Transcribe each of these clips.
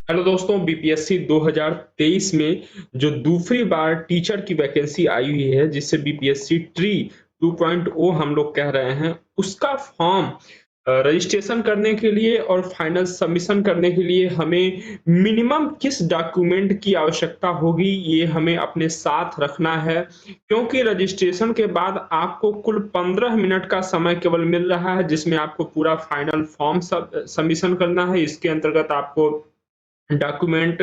Hello दोस्तों, BPSC 2023 में जो दूसरी बार टीचर की वैकेंसी आई हुई है, जिसे बीपीएससी ट्री 2.0 हम लोग कह रहे हैं, उसका फॉर्म रजिस्ट्रेशन करने के लिए और फाइनल सबमिशन करने के लिए हमें मिनिमम किस डॉक्यूमेंट की आवश्यकता होगी, ये हमें अपने साथ रखना है। क्योंकि रजिस्ट्रेशन के बाद आपको कुल 15 मिनट का समय केवल मिल रहा है, जिसमें आपको पूरा फाइनल फॉर्म सबमिशन करना है। इसके अंतर्गत आपको डॉक्यूमेंट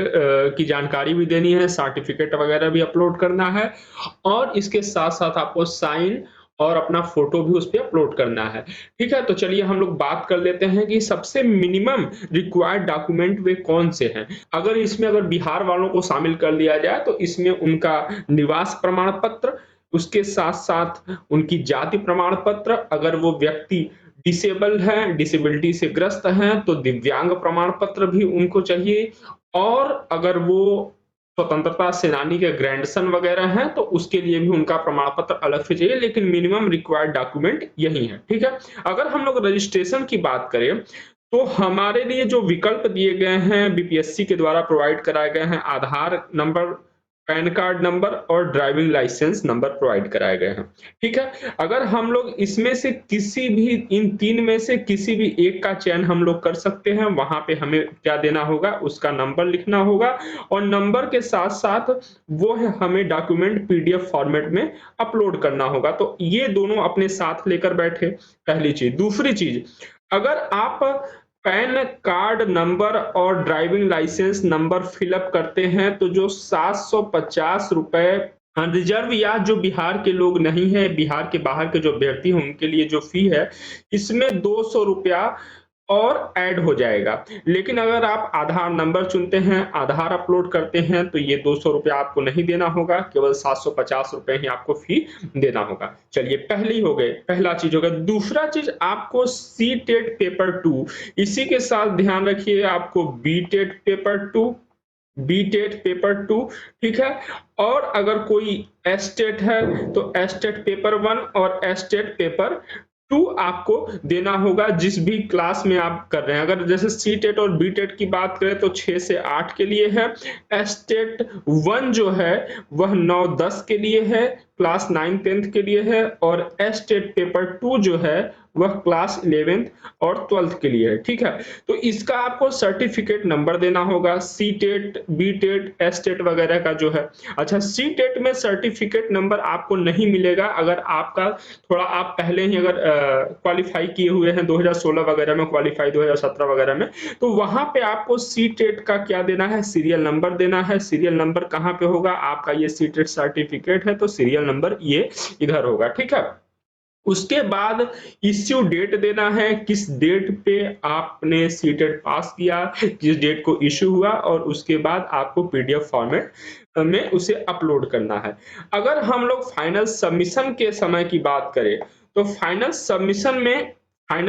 की जानकारी भी देनी है, सर्टिफ़िकेट वगैरह भी अपलोड करना है और इसके साथ-साथ आपको साइन और अपना फ़ोटो भी उसपे अपलोड करना है। ठीक है? तो चलिए हम लोग बात कर लेते हैं कि सबसे मिनिमम रिक्वायर्ड डॉक्यूमेंट वे कौन से हैं। अगर बिहार वालों को शामिल कर लिया जाए तो इसमें उनका निवास प्रमाण पत्र, उसके साथ-साथ उनकी जाति प्रमाण पत्र, अगर वो व्यक्ति डिसेबल्ड हैं, डिसेबिलिटी से ग्रस्त हैं, तो दिव्यांग प्रमाण पत्र भी उनको चाहिए और अगर वो स्वतंत्रता सेनानी के ग्रैंडसन वगैरह हैं, तो उसके लिए भी उनका प्रमाण पत्र अलग से चाहिए, लेकिन मिनिमम रिक्वायर्ड डॉक्यूमेंट यही है, ठीक है? अगर हम लोग रजिस्ट्रेशन की बात करें, तो हमारे लिए जो विकल्प दिए गए हैं, बीपीएससी के द्वारा प्रोवाइड कराए गए हैं, आधार नंबर, पैन कार्ड नंबर और ड्राइविंग लाइसेंस नंबर प्रोवाइड कराए गए हैं, ठीक है? अगर हम लोग इसमें से किसी भी इन 3 में से किसी भी एक का चयन हम लोग कर सकते हैं, वहाँ पे हमें क्या देना होगा, उसका नंबर लिखना होगा और नंबर के साथ-साथ वो है हमें डॉक्यूमेंट पीडीएफ फॉर्मेट में अपलोड करना होगा। तो ये दोनों अपने साथ लेकर बैठे, पहली चीज़। दूसरी चीज़, अगर आप पैन कार्ड नंबर और driving licence number fill up करते हैं, तो जो ₹750 रिज़र्व या जो बिहार के लोग नहीं हैं, बिहार के बाहर के जो अभ्यर्थी हैं, उनके लिए जो फ़ी है, इसमें ₹200 और ऐड हो जाएगा। लेकिन अगर आप आधार नंबर चुनते हैं, आधार अपलोड करते हैं, तो ये ₹200 आपको नहीं देना होगा, केवल ₹750 ही आपको फ़ी देना होगा। चलिए पहली हो गई, पहला चीज़ हो गया। दूसरा चीज़ आपको सी-टेट पेपर 2 इसी के साथ ध्यान रखिए आपको बी-टेट पेपर 2, बी-टेट पेपर 2 ठीक है? और अगर कोई एस-टेट है, तो एस-टेट पेपर 1 और एस-टेट पेपर 2 आपको देना होगा जिस भी क्लास में आप कर रहे हैं। अगर जैसे सी-टेट और बी-टेट की बात करें तो 6 से 8 के लिए है, एस-टेट 1 जो है वह 9-10 के लिए है, क्लास 9-10th के लिए है और एस-टेट पेपर 2 जो है वह क्लास 11th और 12th के लिए है, ठीक है? तो इसका आपको सर्टिफ़िकेट नंबर देना होगा, सी-टेट, बी-टेट, एस-टेट वगैरह का जो है। अच्छा, सी-टेट में सर्टिफ़िकेट नंबर आपको नहीं मिलेगा अगर आपका थोड़ा आप पहले ही अगर क्वालीफाई किए हुए हैं 2016 वगैरह में, क्वालीफाई 2017 वगैरह में, तो वहाँ पे आपको सी-टेट का क्या देना है, सीरियल नंबर देना है। सीरियल नंबर कहाँ पे होगा, आपका ये सी-टेट सर्टिफ़िकेट है तो सीरियल नंबर ये इधर होगा, ठीक है? उसके बाद इश्यू डेट देना है, किस डेट पे आपने सीटेट पास किया, किस डेट को इश्यू हुआ और उसके बाद आपको पीडीएफ फॉर्मेट में उसे अपलोड करना है। अगर हम लोग फाइनल सबमिशन के समय की बात करें, तो फाइनल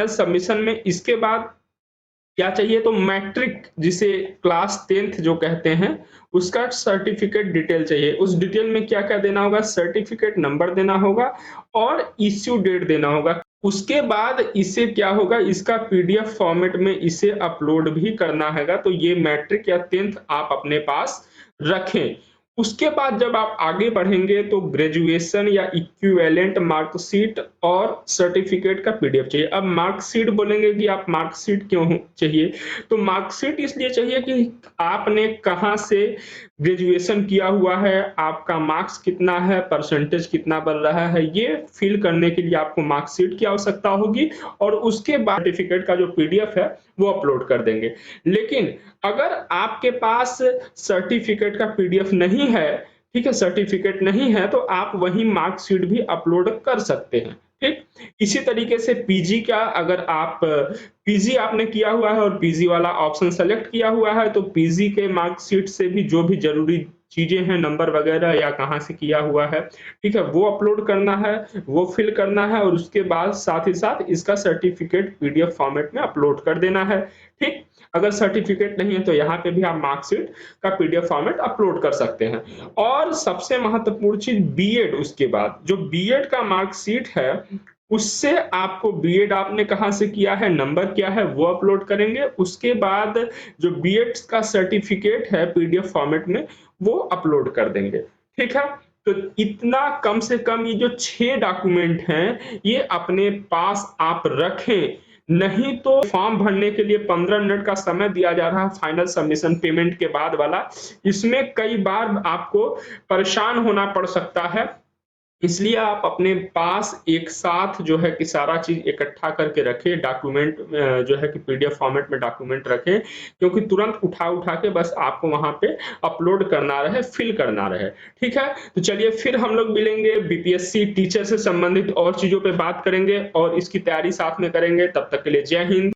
सबमिशन में इसके बाद क्या चाहिए, तो मैट्रिक जिसे क्लास 10th जो कहते हैं, उसका सर्टिफ़िकेट डिटेल चाहिए। उस डिटेल में क्या-क्या देना होगा, सर्टिफ़िकेट नंबर देना होगा और इश्यू डेट देना होगा। उसके बाद इसे क्या होगा, इसका पीडीएफ फॉर्मेट में इसे अपलोड भी करना हैगा, तो ये मैट्रिक या 10th आप अपने पास रखें। उसके बाद जब आप आगे बढ़ेंगे तो ग्रेजुएशन या इक्विवेलेंट मार्कशीट और सर्टिफ़िकेट का पीडीएफ चाहिए। अब मार्कशीट बोलेंगे कि आप मार्कशीट क्यों चाहिए? तो मार्कशीट इसलिए चाहिए कि आपने कहाँ से ग्रेजुएशन किया हुआ है, आपका मार्क्स कितना है, परसेंटेज कितना बन रहा है, ये फ़िल करने के लिए आपको मार्कशीट की आवश्यकता होगी और उसके बाद सर्टिफ़िकेट का जो पीडीएफ है, वो अपलोड कर देंगे। लेकिन अगर आपके पास सर्टिफ़िकेट का पीडीएफ नहीं है, ठीक है, सर्टिफ़िकेट नहीं है, तो आप वहीं मार्कशीट भी अपलोड कर सकते हैं, ठीक? इसी तरीके से पीजी का अगर आप पीजी आपने किया हुआ है और पीजी वाला ऑप्शन सेलेक्ट किया हुआ है, तो पीजी के मार्कशीट से भी जो भी ज़रूरी चीज़ें हैं, नंबर वगैरह या कहाँ से किया हुआ है, ठीक है, वो अपलोड करना है, वो फिल करना है और उसके बाद साथ ही साथ इसका सर्टिफ़िकेट पीडीएफ फॉर्मेट में अपलोड कर देना है, ठीक? अगर सर्टिफ़िकेट नहीं है तो यहाँ पे भी आप मार्कशीट का पीडीएफ फॉर्मेट अपलोड कर सकते हैं। और सबसे महत्वपूर्ण चीज़ बीएड, उसके बाद जो बीएड का मार्कशीट है, उससे आपको बीएड आपने कहाँ से किया है, नंबर क्या है, वो अपलोड करेंगे। उसके बाद जो बीएड का सर्टिफिकेट है पीडीएफ फॉर्मेट में, वो अपलोड कर देंगे, ठीक है? तो इतना कम से कम ये जो 6 डॉक्यूमेंट हैं, ये अपने पास आप रखें। नहीं तो फॉर्म भरने के लिए 15 मिनट का समय दिया जा रहा है फाइनल सबमिशन पेमेंट के बाद वाला, इसमें कई बार आपको परेशान होना पड़ सकता है। इसलिए आप अपने पास एक साथ जो है कि सारा चीज़ इकट्ठा करके रखें, डॉक्यूमेंट जो है कि पीडीएफ फॉर्मेट में डॉक्यूमेंट रखें, क्योंकि तुरंत उठा-उठा के बस आपको वहाँ पे अपलोड करना रहे, फिल करना रहे, ठीक है? तो चलिए फिर हम लोग मिलेंगे, बीपीएससी टीचर से संबंधित और चीज़ों पे बात करेंगे और इसकी तैयारी साथ में करेंगे। तब तक के लिए जय हिंद।